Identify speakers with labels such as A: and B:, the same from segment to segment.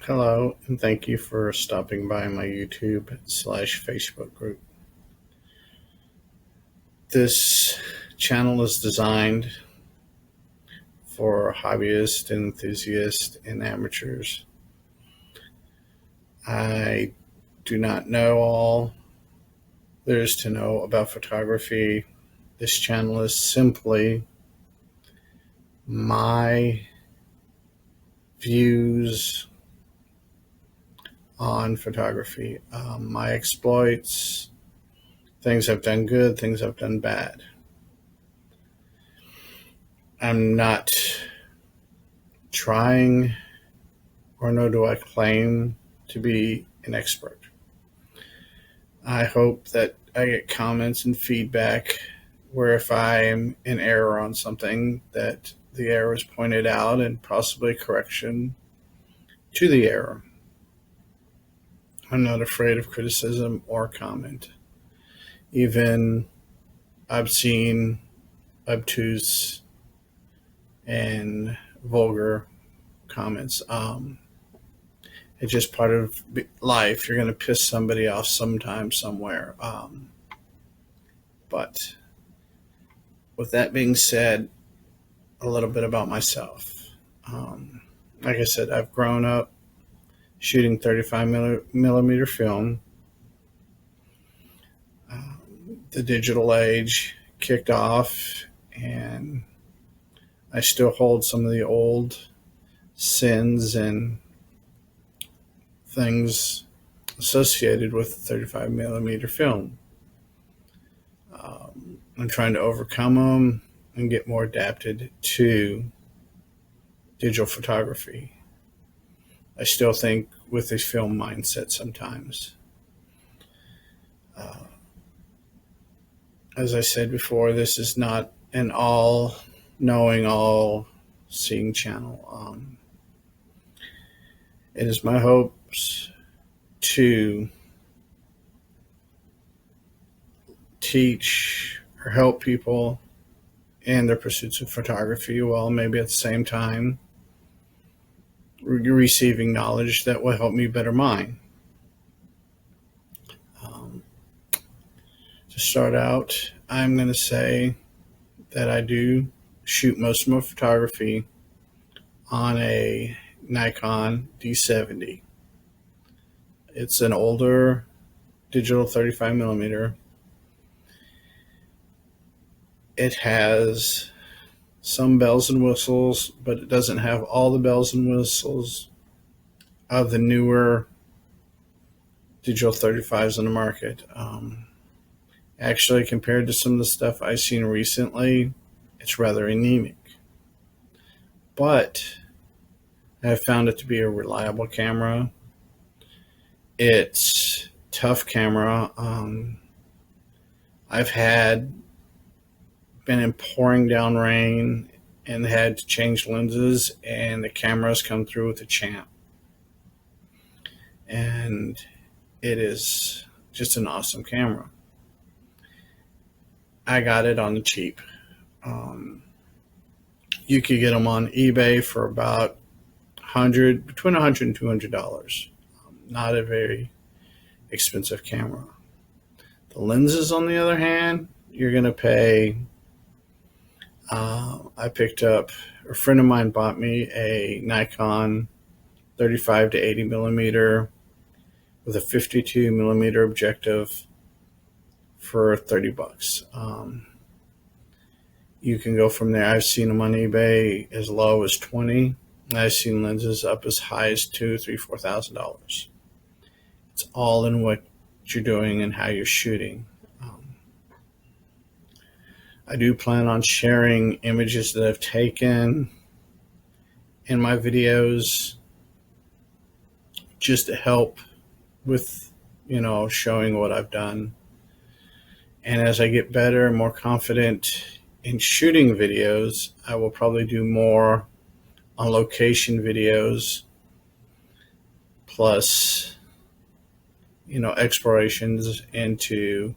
A: Hello, and thank you for stopping by my YouTube/Facebook group. This channel is designed for hobbyists, enthusiasts, and amateurs. I do not know all there is to know about photography. This channel is simply my views on photography, my exploits, things I've done good, things I've done bad. I'm not trying, or nor do I claim to be an expert. I hope that I get comments and feedback where if I'm in error on something, that the error is pointed out and possibly correction to the error. I'm not afraid of criticism or comment. Even I've seen obtuse and vulgar comments. It's just part of life. You're going to piss somebody off sometime, somewhere. But with that being said, a little bit about myself. Like I said, I've grown up shooting 35 millimeter film. The digital age kicked off, and I still hold some of the old sins and things associated with 35 millimeter film. I'm trying to overcome them and get more adapted to digital photography. I still think with a film mindset sometimes. As I said before, this is not an all knowing, all seeing channel. It is my hopes to teach or help people in their pursuits of photography, while maybe at the same time receiving knowledge that will help me better mine. To start out, I'm going to say that I do shoot most of my photography on a Nikon D70. It's an older digital 35 millimeter. It has some bells and whistles, but it doesn't have all the bells and whistles of the newer digital 35s on the market. Actually, compared to some of the stuff I've seen recently, it's rather anemic. But I've found it to be a reliable camera. It's tough camera. I've been in pouring down rain and had to change lenses, and the cameras come through with a champ. And it is just an awesome camera. I got it on the cheap. You could get them on eBay for about between $100 and $200. Not a very expensive camera. The lenses, on the other hand, you're going to pay. I picked up, a friend of mine bought me a Nikon 35 to 80 millimeter with a 52 millimeter objective for $30. You can go from there. I've seen them on eBay as low as 20. I've seen lenses up as high as $2,000, $3,000, $4,000. It's all in what you're doing and how you're shooting. I do plan on sharing images that I've taken in my videos just to help with, showing what I've done. And as I get better and more confident in shooting videos, I will probably do more on location videos, plus, explorations into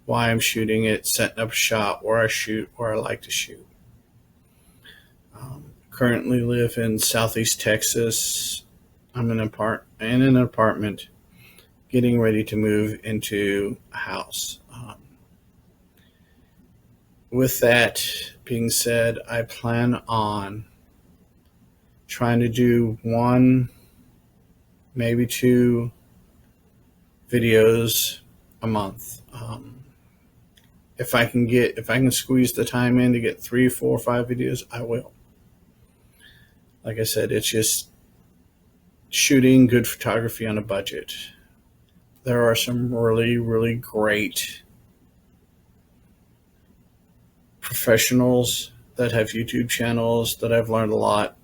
A: why I'm shooting it, setting up a shot, where I shoot, where I like to shoot. Currently live in Southeast Texas. I'm in an apartment getting ready to move into a house. With that being said, I plan on trying to do one, maybe two videos a month. If I can squeeze the time in to get 3, 4, 5 videos, I will. Like I said, it's just shooting good photography on a budget. There are some really, really great professionals that have YouTube channels that I've learned a lot.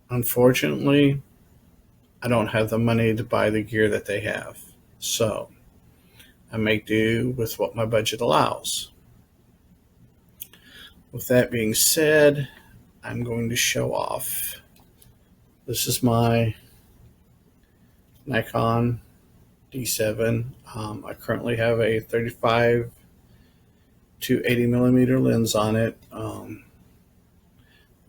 A: Unfortunately, I don't have the money to buy the gear that they have. So I make do with what my budget allows. With that being said, I'm going to show off. This is my Nikon D7. I currently have a 35 to 80 millimeter lens on it.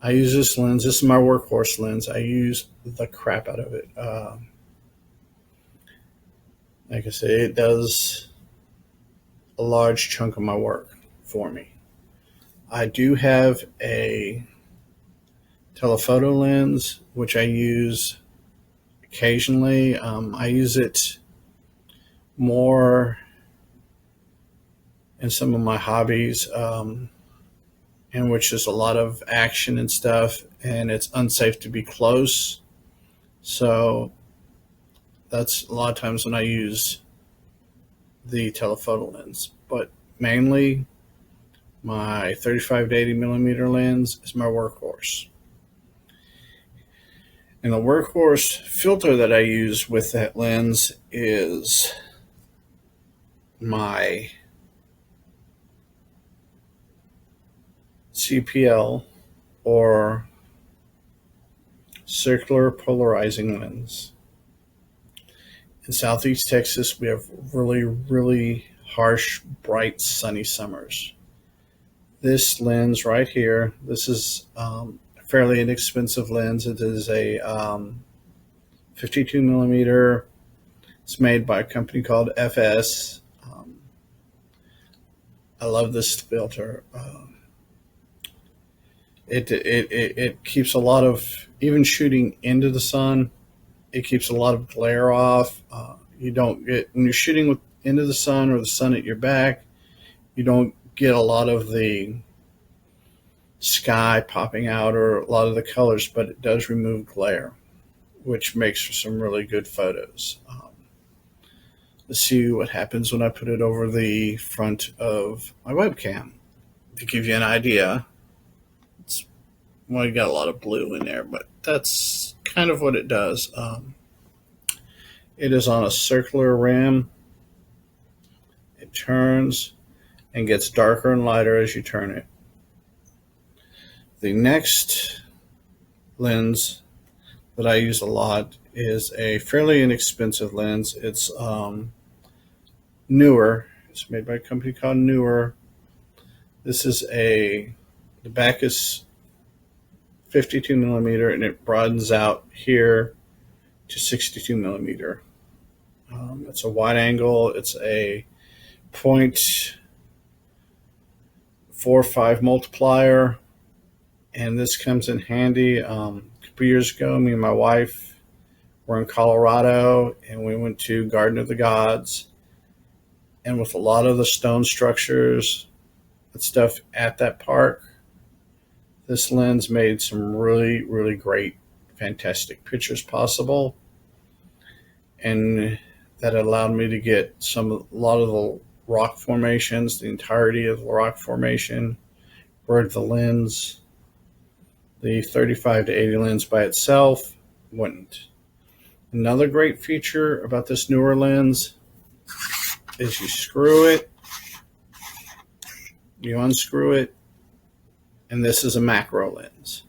A: I use this lens. This is my workhorse lens. I use the crap out of it. Like I say, it does a large chunk of my work for me. I do have a telephoto lens, which I use occasionally. I use it more in some of my hobbies, in which there's a lot of action and stuff, and it's unsafe to be close. So that's a lot of times when I use the telephoto lens. But mainly, my 35 to 80 millimeter lens is my workhorse. And the workhorse filter that I use with that lens is my CPL, or circular polarizing lens. In Southeast Texas, we have really, really harsh, bright, sunny summers. This lens right here, this is a fairly inexpensive lens. It is a 52 millimeter. It's made by a company called FS. I love this filter. It keeps a lot of, even shooting into the sun, it keeps a lot of glare off. You don't get, when you're shooting into the sun or the sun at your back, you don't get a lot of the sky popping out or a lot of the colors, but it does remove glare, which makes for some really good photos. Let's see what happens when I put it over the front of my webcam. To give you an idea, well, you got a lot of blue in there, but that's kind of what it does. It is on a circular rim. It turns and gets darker and lighter as you turn it. The next lens that I use a lot is a fairly inexpensive lens. It's Newer. It's made by a company called Newer. This is the back is 52 millimeter, and it broadens out here to 62 millimeter. It's a wide angle. It's a 0.45 multiplier, and this comes in handy. A couple years ago, me and my wife were in Colorado, and we went to Garden of the Gods, and with a lot of the stone structures and stuff at that park, this lens made some really, really great, fantastic pictures possible. And that allowed me to get a lot of the rock formations, the entirety of the rock formation, where the lens, the 35 to 80 lens by itself, wouldn't. Another great feature about this Newer lens is you screw it, you unscrew it, and this is a macro lens.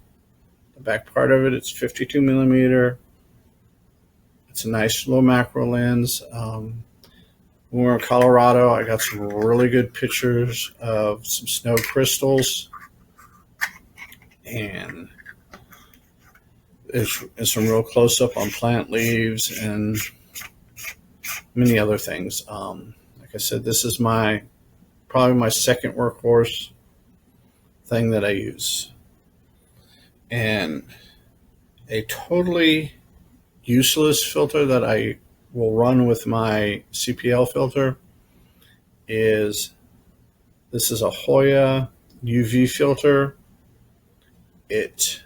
A: The back part of it, it's 52 millimeter. It's a nice little macro lens. When we were in Colorado, I got some really good pictures of some snow crystals, and It's some real close up on plant leaves and many other things. Like I said, this is probably my second workhorse thing that I use. And a totally useless filter that I will run with my CPL filter is this is a Hoya UV filter. It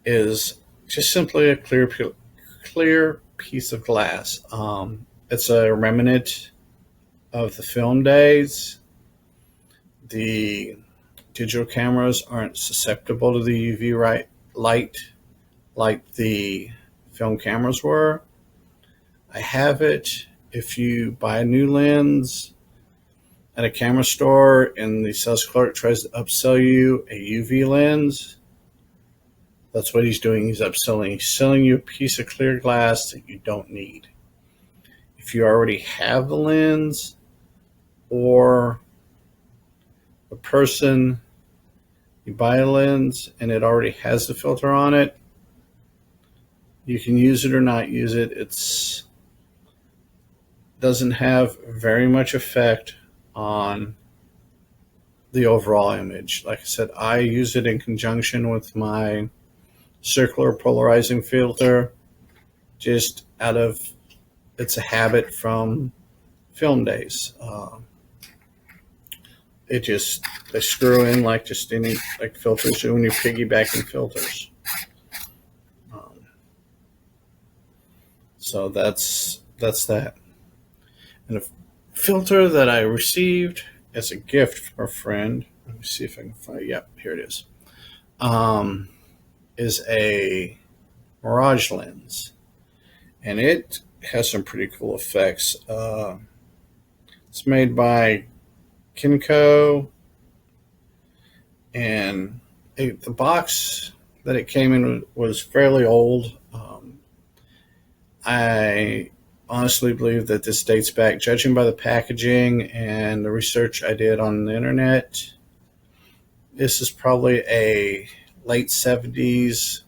A: is just simply a clear piece of glass. It's a remnant of the film days. The digital cameras aren't susceptible to the UV light like the film cameras were. I have it. If you buy a new lens at a camera store and the sales clerk tries to upsell you a UV lens, that's what he's doing. He's upselling. He's selling you a piece of clear glass that you don't need. If you already have the lens, or the person, you buy a lens and it already has the filter on it, you can use it or not use it. It's doesn't have very much effect on the overall image. Like I said, I use it in conjunction with my circular polarizing filter, just out of it's a habit from film days. They screw in like just any like filters do when you're piggybacking filters. So that's that. And a filter that I received as a gift from a friend. Let me see if I can find it. Yep, here it is a Mirage lens. And it has some pretty cool effects. It's made by Kinko, and the box that it came in was fairly old. I honestly believe that this dates back, judging by the packaging and the research I did on the internet, this is probably a late 70s,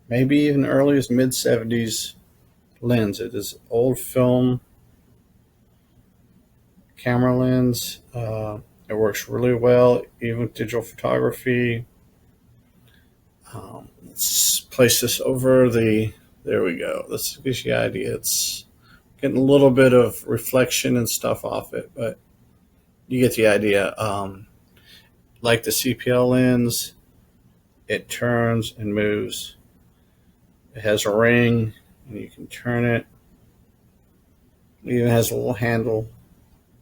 A: maybe even early as mid 70s lens. It is old film camera lens. It works really well, even with digital photography. Let's place this over there we go. This gives you an idea. It's getting a little bit of reflection and stuff off it, but you get the idea. Like the CPL lens, it turns and moves. It has a ring, and you can turn it. It even has a little handle,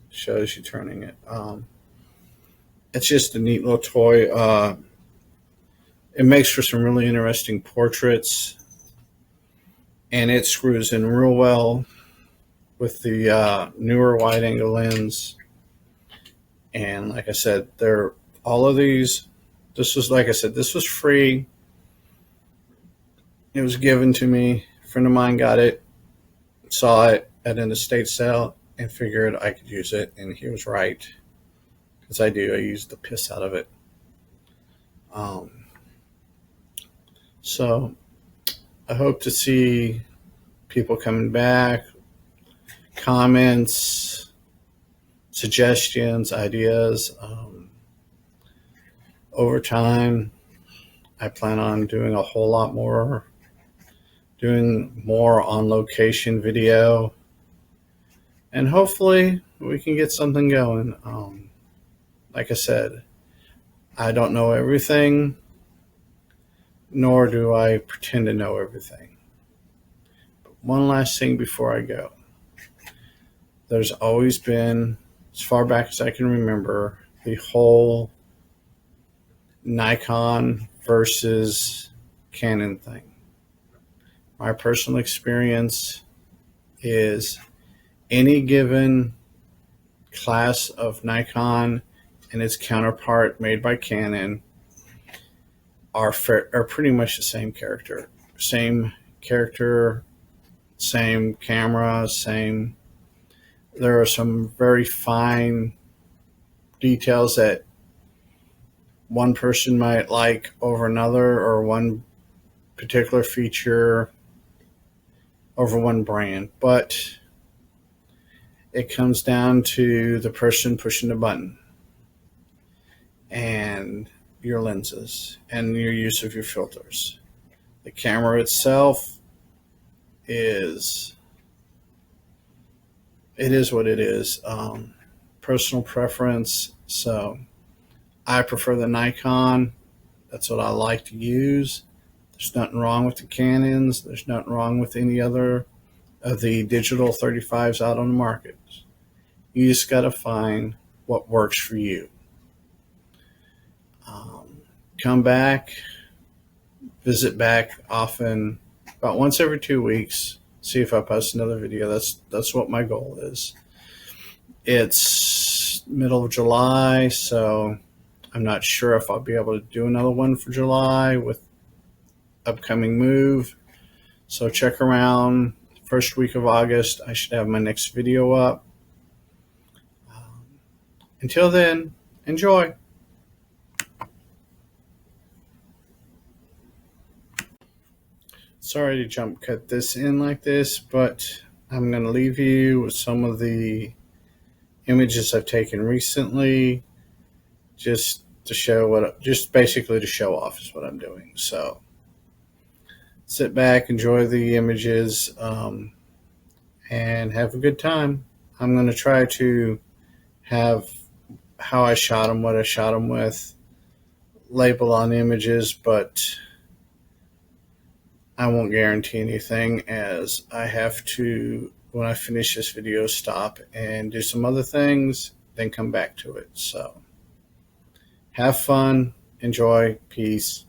A: shows you turning it. It's just a neat little toy. It makes for some really interesting portraits, and it screws in real well with the newer wide angle lens. And like I said, all of these. This was, like I said, this was free. It was given to me. A friend of mine got it, saw it at an estate sale, and figured I could use it. And he was right, because I do. I use the piss out of it. So I hope to see people coming back, comments, suggestions, ideas. Over time, I plan on doing a whole lot more, doing more on location video, and hopefully we can get something going. Like I said, I don't know everything, nor do I pretend to know everything. But one last thing before I go. There's always been, as far back as I can remember, the whole Nikon versus Canon thing. My personal experience is any given class of Nikon and its counterpart made by Canon are pretty much the same character. Same character, same camera, same. There are some very fine details that one person might like over another, or one particular feature over one brand, but it comes down to the person pushing the button and your lenses and your use of your filters. The camera itself is what it is. Personal preference. So I prefer the Nikon. That's what I like to use. There's nothing wrong with the Canons. There's nothing wrong with any other of the digital 35s out on the market. You just got to find what works for you. Come back, visit back often, about once every 2 weeks. See if I post another video. That's what my goal is. It's middle of July, so I'm not sure if I'll be able to do another one for July with upcoming move. So check around. First week of August, I should have my next video up. Until then, enjoy. Sorry to jump cut this in like this, but I'm going to leave you with some of the images I've taken recently, just basically to show off is what I'm doing. So sit back, enjoy the images, and have a good time. I'm going to try to have how I shot them, what I shot them with, label on images, but I won't guarantee anything, as I have to, when I finish this video, stop and do some other things, then come back to it. So have fun, enjoy, peace.